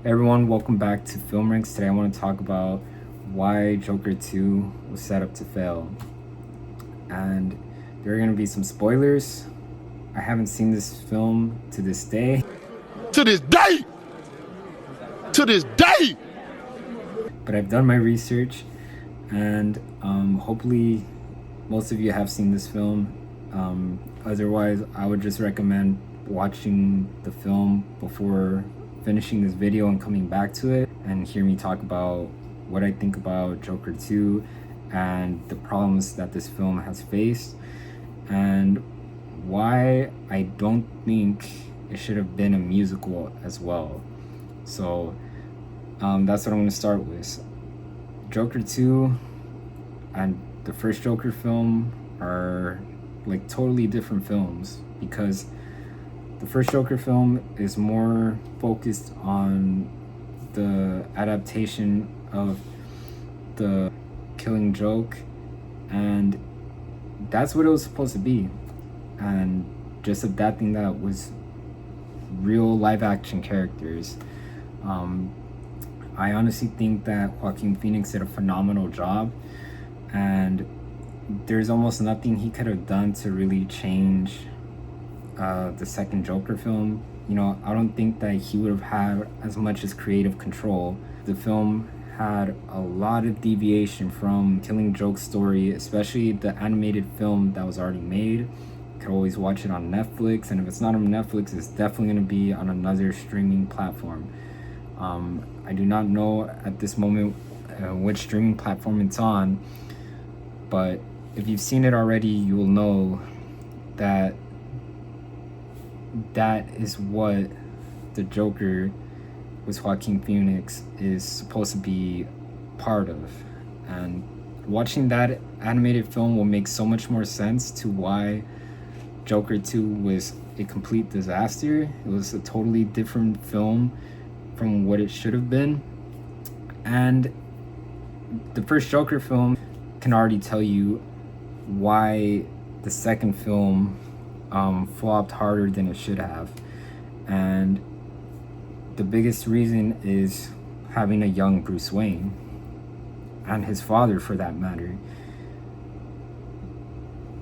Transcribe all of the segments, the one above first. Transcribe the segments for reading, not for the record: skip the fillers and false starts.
Hey everyone, welcome back to Film Ranks. Today I want to talk about why Joker 2 was set up to fail. And there are going to be some spoilers. I haven't seen this film to this day. To this day! To this day! But I've done my research, and hopefully most of you have seen this film. Otherwise, I would just recommend watching the film before finishing this video and coming back to it and hear me talk about what I think about Joker 2 and the problems that this film has faced and why I don't think it should have been a musical as well. So that's what I'm going to start with. Joker 2 and the first Joker film are like totally different films, because the first Joker film is more focused on the adaptation of the Killing Joke, and that's what it was supposed to be, and just adapting that was real live action characters. I honestly think that Joaquin Phoenix did a phenomenal job, and there's almost nothing he could have done to really change the second Joker film. I don't think that he would have had as much as creative control. The film had a lot of deviation from Killing Joke's story, especially the animated film that was already made. You could always watch it on Netflix, and if it's not on Netflix, it's definitely going to be on another streaming platform. I do not know at this moment which streaming platform it's on, but if you've seen it already, you will know that that is what the Joker with Joaquin Phoenix is supposed to be part of. And watching that animated film will make so much more sense to why Joker 2 was a complete disaster. It was a totally different film from what it should have been. And the first Joker film can already tell you why the second film flopped harder than it should have. And the biggest reason is having a young Bruce Wayne, and his father for that matter.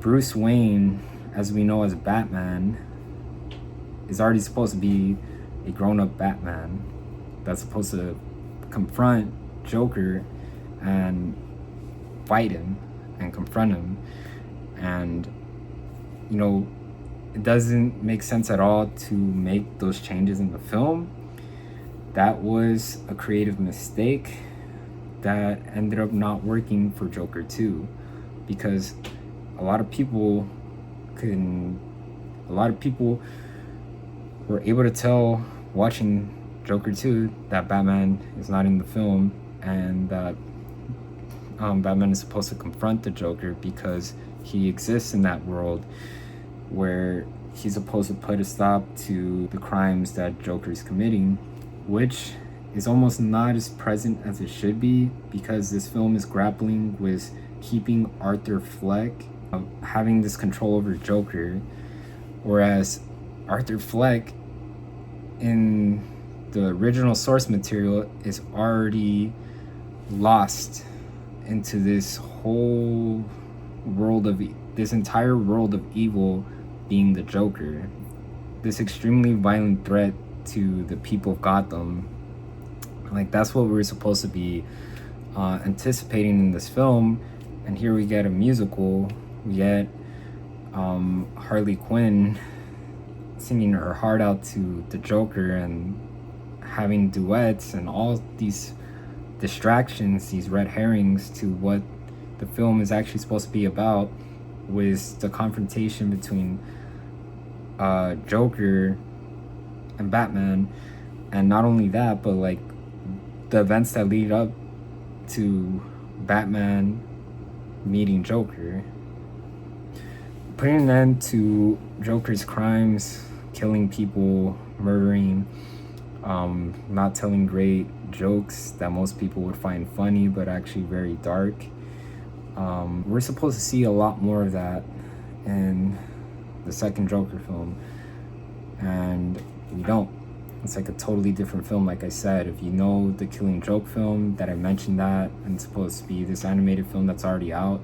Bruce Wayne, as we know as Batman, is already supposed to be a grown-up Batman that's supposed to confront Joker and fight him and confront him. And it doesn't make sense at all to make those changes in the film. That was a creative mistake that ended up not working for Joker 2, because a lot of people were able to tell watching Joker 2 that Batman is not in the film, and that Batman is supposed to confront the Joker because he exists in that world where he's supposed to put a stop to the crimes that Joker is committing, which is almost not as present as it should be, because this film is grappling with keeping Arthur Fleck having this control over Joker, whereas Arthur Fleck in the original source material is already lost into this whole world of this entire world of evil being the Joker, this extremely violent threat to the people of Gotham. Like, that's what we were supposed to be anticipating in this film, and here we get a musical. We get Harley Quinn singing her heart out to the Joker and having duets and all these distractions, these red herrings to what the film is actually supposed to be about, with the confrontation between Joker and Batman. And not only that, but like the events that lead up to Batman meeting Joker, putting an end to Joker's crimes, killing people, murdering, not telling great jokes that most people would find funny but actually very dark. We're supposed to see a lot more of that in the second Joker film, and we don't. It's like a totally different film. Like I said, if you know the Killing Joke film, that I mentioned that, and it's supposed to be this animated film that's already out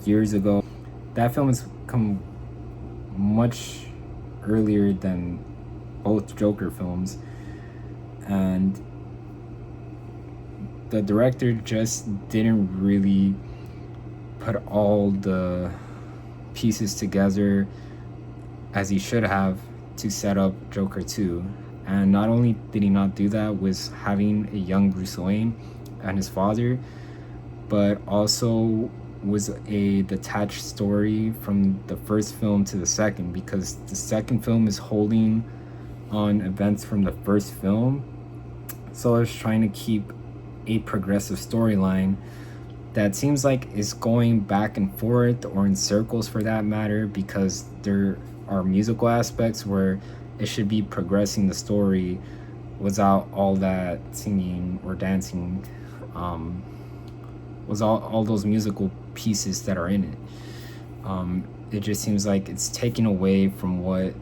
years ago. That film has come much earlier than both Joker films, and the director just didn't really put all the pieces together as he should have to set up Joker 2. And not only did he not do that with having a young Bruce Wayne and his father, but also was a detached story from the first film to the second, because the second film is holding on events from the first film. So I was trying to keep a progressive storyline that seems like is going back and forth, or in circles for that matter, because there are musical aspects where it should be progressing the story without all that singing or dancing, was all those musical pieces that are in it. It just seems like it's taking away from what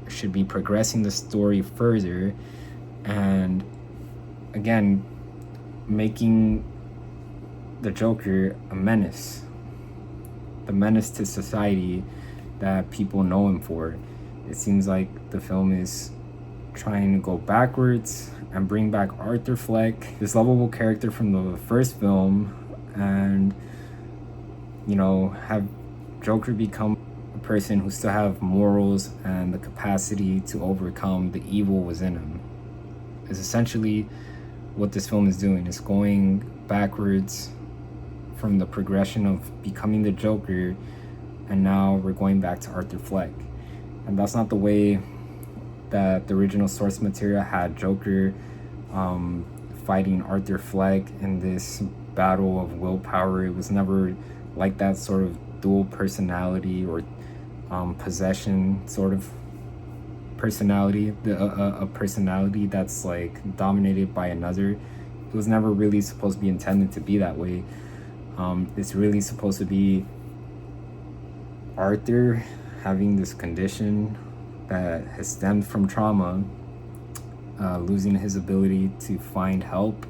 should be progressing the story further, and again, making the Joker a menace, the menace to society that people know him for. It seems like the film is trying to go backwards and bring back Arthur Fleck, this lovable character from the first film, and have Joker become a person who still have morals and the capacity to overcome the evil within him. Is essentially what this film is doing. It's going backwards from the progression of becoming the Joker, and now we're going back to Arthur Fleck. And that's not the way that the original source material had Joker fighting Arthur Fleck in this battle of willpower. It was never like that sort of dual personality or possession sort of personality, a personality that's like dominated by another. It was never really supposed to be intended to be that way. It's really supposed to be Arthur having this condition that has stemmed from trauma, losing his ability to find help,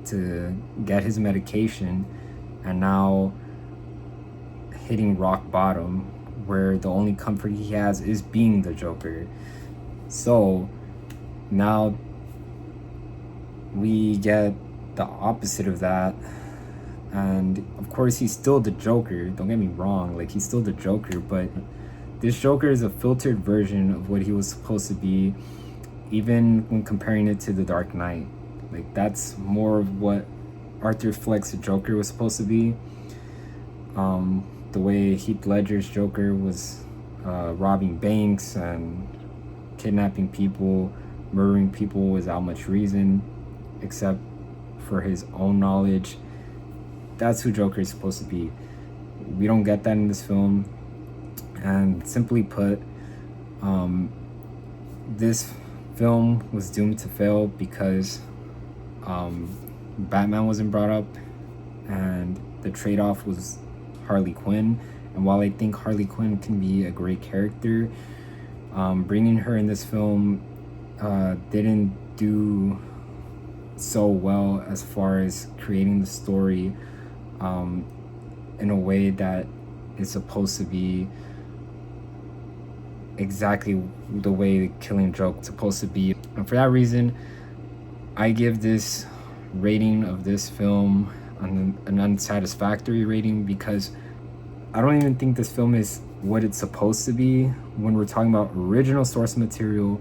to get his medication, and now hitting rock bottom, where the only comfort he has is being the Joker. So now we get the opposite of that. And of course, he's still the Joker, don't get me wrong, like he's still the Joker, but this Joker is a filtered version of what he was supposed to be, even when comparing it to The Dark Knight. Like, that's more of what Arthur Fleck's Joker was supposed to be. The way Heath Ledger's Joker was robbing banks and kidnapping people, murdering people without much reason, except for his own knowledge. That's who Joker is supposed to be. We don't get that in this film. And simply put, this film was doomed to fail because Batman wasn't brought up, and the trade-off was Harley Quinn. And while I think Harley Quinn can be a great character, bringing her in this film didn't do so well as far as creating the story in a way that is supposed to be exactly the way Killing Joke is supposed to be. And for that reason, I give this rating of this film an unsatisfactory rating, because I don't even think this film is what it's supposed to be when we're talking about original source material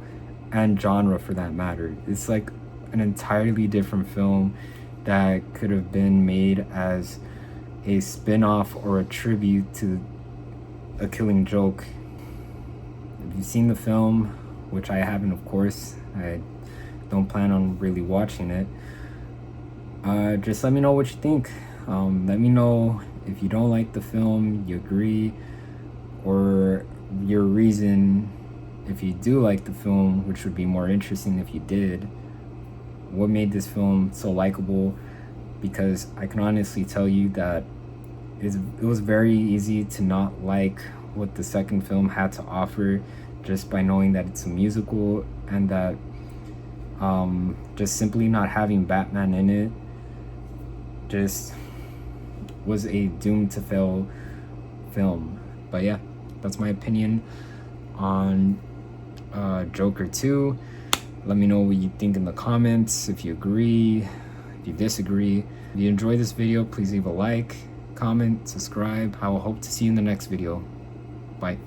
and genre for that matter. It's like an entirely different film that could have been made as a spin-off or a tribute to A Killing Joke. If you've seen the film, which I haven't, of course, I don't plan on really watching it, just let me know what you think. Let me know if you don't like the film, you agree, or your reason if you do like the film, which would be more interesting if you did. What made this film so likable? Because I can honestly tell you that it was very easy to not like what the second film had to offer, just by knowing that it's a musical and that Just simply not having Batman in it just was a doomed to fail film. But yeah, that's my opinion on Joker 2. Let me know what you think in the comments, if you agree, if you disagree. If you enjoyed this video, please leave a like, comment, subscribe. I will hope to see you in the next video. Bye.